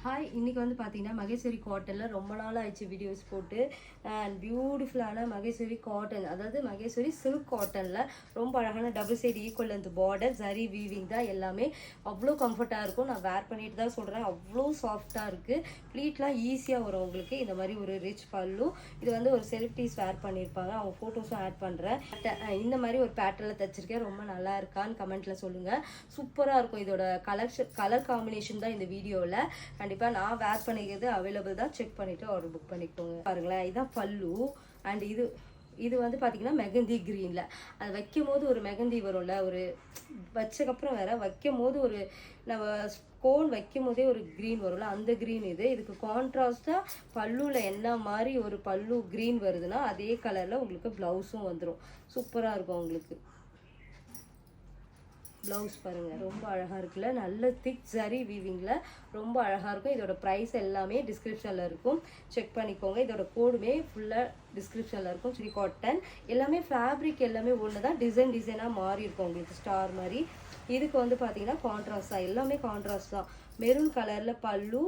Hi, இன்றைக்கி வந்து பார்த்தீங்கன்னா மகேஸ்வரி காட்டனில் ரொம்ப நாள் ஆயிடுச்சு வீடியோஸ் போட்டு. அண்ட் பியூட்டிஃபுல்லான மகேஸ்வரி காட்டன், அதாவது மகேஸ்வரி சில்க் காட்டனில் ரொம்ப அழகான டபுள் சைடு ஈக்குவல் அந்த பார்டர் சரி வீவிங் தான் எல்லாமே. அவ்வளோ கம்ஃபர்ட்டாக இருக்கும். நான் வேர் பண்ணிட்டு தான் சொல்கிறேன், அவ்வளோ சாஃப்டாக இருக்குது. ப்ளீட்லாம் ஈஸியாக வரும் உங்களுக்கு. இந்த மாதிரி ஒரு ரிச் பல்லு. இது வந்து ஒரு செலிபிரிட்டிஸ் வேர் பண்ணியிருப்பாங்க, அவங்க ஃபோட்டோஸும் ஆட் பண்ணுறேன். இந்த மாதிரி ஒரு பேட்டர்னில் தைச்சிருக்கேன். ரொம்ப நல்லா இருக்கான்னு கமெண்ட்டில் சொல்லுங்கள். சூப்பராக இருக்கும். இதோட கலர் காம்பினேஷன் தான் இந்த வீடியோவில். கண்டிப்பாக நான் வேர் பண்ணிக்கிறது அவைலபிள் தான். செக் பண்ணிவிட்டு ஆர்டர் புக் பண்ணிக்கோங்க. பாருங்களேன், இதுதான் பல்லு. அண்ட் இது வந்து பார்த்திங்கன்னா மெகந்தி க்ரீனில். அது வைக்கும் போது ஒரு மெகந்தி வரும்ல, ஒரு வச்சக்கப்புறம் வேறு வைக்கும் போது ஒரு நம்ம கோன் வைக்கும் போதே ஒரு க்ரீன் வரும்ல, அந்த க்ரீன் இதுக்கு கான்ட்ராஸ்ட்டாக பல்லுவில் என்ன மாதிரி ஒரு பல்லு க்ரீன் வருதுன்னா அதே கலரில் உங்களுக்கு ப்ளவுஸும் வந்துடும். சூப்பராக இருக்கும் உங்களுக்கு. ப்ளவுஸ் பாருங்கள், ரொம்ப அழகாக இருக்குல்ல. நல்ல திக் ஜரி வீவிங்கில் ரொம்ப அழகாக இருக்கும். இதோட ப்ரைஸ் எல்லாமே டிஸ்கிரிப்ஷனில் இருக்கும், செக் பண்ணிக்கோங்க. இதோட கோடுமே ஃபுல்லாக டிஸ்கிரிப்ஷனில் இருக்கும். ஸ்ரீ காட்டன் எல்லாமே ஃபேப்ரிக் எல்லாமே ஒன்று தான், டிசைனாக மாறி இருக்கும் உங்களுக்கு ஸ்டார் மாதிரி. இதுக்கு வந்து பார்த்தீங்கன்னா கான்ட்ராஸ்ட் தான், எல்லாமே கான்ட்ராஸ்ட் தான். மெரூன் கலரில் பல்லு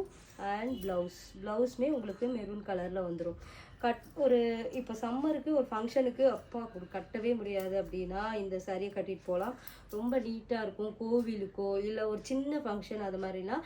அண்ட் ப்ளவுஸுமே உங்களுக்கு மெரூன் கலரில் வந்துடும். ஒரு இப்போ சம்மருக்கு ஒரு ஃபங்க்ஷனுக்கு அப்பா கட்டவே முடியாது அப்படின்னா இந்த சாரியை கட்டிட்டு போகலாம். ரொம்ப நீட்டாக இருக்கும். கோவிலுக்கோ இல்லை ஒரு சின்ன ஃபங்க்ஷன் அது மாதிரிலாம்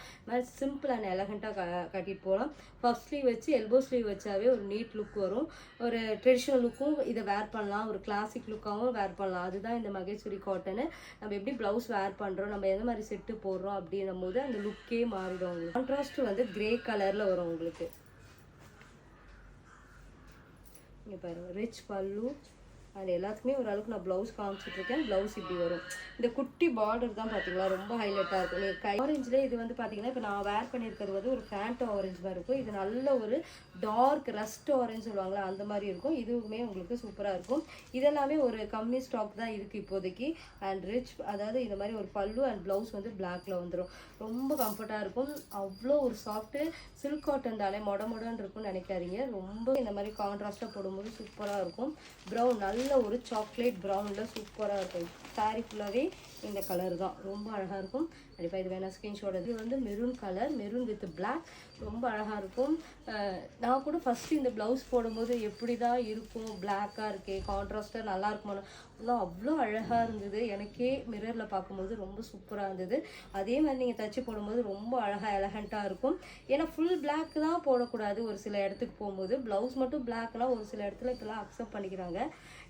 சிம்பிள் அண்ட் எலகண்ட்டாக கட்டிட்டு போகலாம். பஃப் ஸ்லீவ் வச்சு எல்போ ஸ்லீவ் வச்சாவே ஒரு நீட் லுக் வரும். ஒரு ட்ரெடிஷ்னல் லுக்கும் இதை வேர் பண்ணலாம், ஒரு கிளாசிக் லுக்காகவும் வேர் பண்ணலாம். அதுதான் இந்த மகேஸ்வரி காட்டனு. நம்ம எப்படி ப்ளவுஸ் வேர் பண்ணுறோம், நம்ம எந்த மாதிரி செட்டு போடுறோம் அப்படின்னும் போது அந்த லுக்கே மாறிடும் உங்களுக்கு. கான்ட்ராஸ்ட் வந்து கிரே கலரில் வரும் உங்களுக்கு. இங்கே பாருங்கள், ரிச் பல்லு. அது எல்லாத்துக்குமே ஓரளவுக்கு நான் ப்ளவுஸ் காமிச்சிட்ருக்கேன். ப்ளவுஸ் இப்படி வரும். இந்த குட்டி பார்டர் தான் பார்த்தீங்களா ரொம்ப ஹைலைட்டாக இருக்கும். நீங்கள் ஆரஞ்சில் இது வந்து பார்த்தீங்கன்னா இப்போ நான் வேர் பண்ணியிருக்கிறது வந்து ஒரு ஃபேண்ட் ஆரஞ்சு மாதிரி இருக்கும். இது நல்ல ஒரு டார்க் ரஸ்ட் ஆரஞ்சு சொல்லுவாங்களா, அந்த மாதிரி இருக்கும். இதுவுமே உங்களுக்கு சூப்பராக இருக்கும். இதெல்லாமே ஒரு கம்மி ஸ்டாக் தான் இருக்குது இப்போதைக்கு. அண்ட் ரிச், அதாவது இந்த மாதிரி ஒரு பல்லு அண்ட் ப்ளவுஸ் வந்து பிளாக்ல வந்துடும். ரொம்ப கம்ஃபர்ட்டாக இருக்கும். அவ்வளோ ஒரு சாஃப்ட்டு சில்க் காட்டன் தானே மொடன்னு இருக்கும்னு நினைக்காதீங்க. ரொம்ப இந்த மாதிரி கான்ட்ராஸ்ட்டாக போடும்போது சூப்பராக இருக்கும். ப்ரௌன், நல்ல ஒரு சாக்லேட் ப்ரௌனில் சூப்பராக இருக்கும். சாரீ ஃபுல்லாகவே இந்த கலர் தான், ரொம்ப அழகாக இருக்கும். கண்டிப்பாக இது வேணால் ஸ்க்ரீன்ஷாட். இது வந்து maroon colour, maroon with black, ரொம்ப அழகாக இருக்கும். நான் கூட ஃபஸ்ட்டு இந்த ப்ளவுஸ் போடும்போது எப்படி தான் இருக்கும், பிளாக்காக இருக்கே கான்ட்ராஸ்ட்டாக நல்லா இருக்குமான்னு, ஆனால் அவ்வளோ அழகாக இருந்தது. எனக்கே மிரரில் பார்க்கும்போது ரொம்ப சூப்பராக இருந்தது. அதே மாதிரி நீங்கள் தச்சு போடும்போது ரொம்ப அழகாக எலகண்ட்டாக இருக்கும். ஏன்னா ஃபுல் பிளாக் தான் போடக்கூடாது ஒரு சில இடத்துக்கு போகும்போது. ப்ளவுஸ் மட்டும் பிளாக்னால் ஒரு சில இடத்துல இப்போலாம் அக்செப்ட் பண்ணிக்கிறாங்க.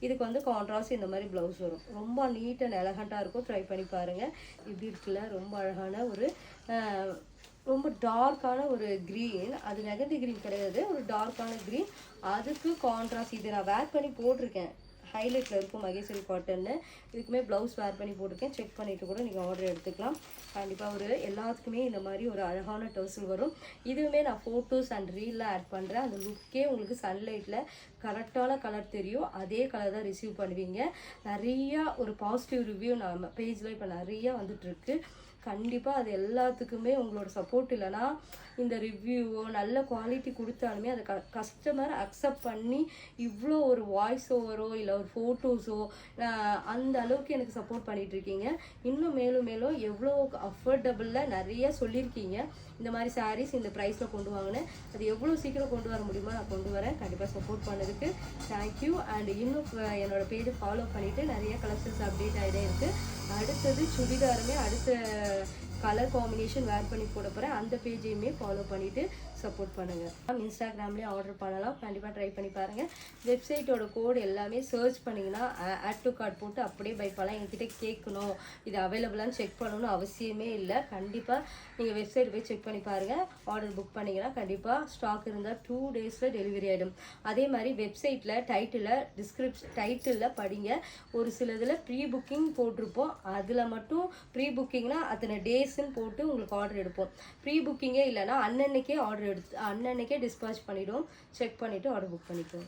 இதுக்கு வந்து கான்ட்ராஸ்ட் இந்த மாதிரி ப்ளவுஸ் வரும். ரொம்ப நீட் அண்ட் எலகண்ட்டாக இருக்கும். ட்ரை பண்ணி பாருங்கள். இப்படி இருக்குல்ல, ரொம்ப அழகான ஒரு ரொம்ப டார்க்கான ஒரு க்ரீன். அது மெகந்தி க்ரீன் கிடையாது, ஒரு டார்க்கான க்ரீன். அதுக்கு கான்ட்ராஸ்ட் இது நான் வேர் பண்ணி போட்டிருக்கேன். ஹைலைட்டில் இருக்கும் மகேஸ்வரி காட்டன்னு. இதுக்குமே ப்ளவுஸ் வேர் பண்ணி போட்டிருக்கேன். செக் பண்ணிவிட்டு கூட நீங்கள் ஆர்டர் எடுத்துக்கலாம். கண்டிப்பாக ஒரு எல்லாத்துக்குமே இந்த மாதிரி ஒரு அழகான டர்சல் வரும். இதுவுமே நான் ஃபோட்டோஸ் அண்ட் ரீலில் ஆட் பண்ணுறேன். அந்த லுக்கே உங்களுக்கு சன்லைட்டில் கரெக்டான கலர் தெரியும். அதே கலர் தான் ரிசீவ் பண்ணுவீங்க. நிறையா ஒரு பாசிட்டிவ் ரிவ்யூ நம்ம பேஜில் இப்போ நிறையா வந்துட்டுருக்கு. கண்டிப்பாக அது எல்லாத்துக்குமே உங்களோட சப்போர்ட் இல்லைனா இந்த ரிவ்யூவோ நல்ல குவாலிட்டி கொடுத்தாலுமே அதை கஸ்டமர் அக்செப்ட் பண்ணி இவ்வளோ ஒரு வாய்ஸ் ஓவரோ இல்லை ஒரு ஃபோட்டோஸோ அந்த அளவுக்கு எனக்கு சப்போர்ட் பண்ணிகிட்ருக்கீங்க. இன்னும் மேலும் மேலும் எவ்வளோ அஃபோர்டபுளில் நிறைய சொல்லியிருக்கீங்க. இந்த மாதிரி சாரீஸ் இந்த ப்ரைஸில் கொண்டு வாங்கினேன். அது எவ்வளோ சீக்கிரம் கொண்டு வர முடியுமோ நான் கொண்டு வரேன். கண்டிப்பாக சப்போர்ட் பண்ணதுக்கு தேங்க்யூ. அண்ட் இன்னும் என்னோடய பேஜை ஃபாலோ பண்ணிவிட்டு நிறைய கலெக்ஷன்ஸ் அப்டேட் ஆகிட்டே இருக்குது. அடுத்தது சுடிதாருமே அடுத்த கலர் காம்பினேஷன் வேர் பண்ணி போட போகிறேன். அந்த பேஜையுமே ஃபாலோ பண்ணிவிட்டு சப்போர்ட் பண்ணுங்கள். இன்ஸ்டாகிராம்லேயே ஆர்டர் பண்ணலாம். கண்டிப்பாக ட்ரை பண்ணி பாருங்கள். வெப்சைட்டோட கோடு எல்லாமே சர்ச் பண்ணிங்கன்னா ஆட் டு கார்ட் போட்டு அப்படியே பை பண்ணலாம். எங்ககிட்ட கேட்கணும் இது அவைலபிளான்னு செக் பண்ணணும்னு அவசியமே இல்லை. கண்டிப்பாக நீங்கள் வெப்சைட் போய் செக் பண்ணி பாருங்கள். ஆர்டர் புக் பண்ணிங்கன்னா கண்டிப்பாக ஸ்டாக் இருந்தால் 2 டேஸில் டெலிவரி ஆகிடும். அதே மாதிரி வெப்சைட்டில் டைட்டிலில் படிங்க. ஒரு சில இதில் ப்ரீ புக்கிங் போட்டிருப்போம். அதில் மட்டும் ப்ரீ புக்கிங்னா அத்தனை டேஸ்ன்னு போட்டு உங்களுக்கு ஆர்டர் எடுப்போம். ப்ரீ புக்கிங்கே இல்லைனா அன்னன்னைக்கே டிஸ்பாச் பண்ணிவிடுவோம். செக் பண்ணிவிட்டு ஆர்டர் புக் பண்ணிக்குவோம்.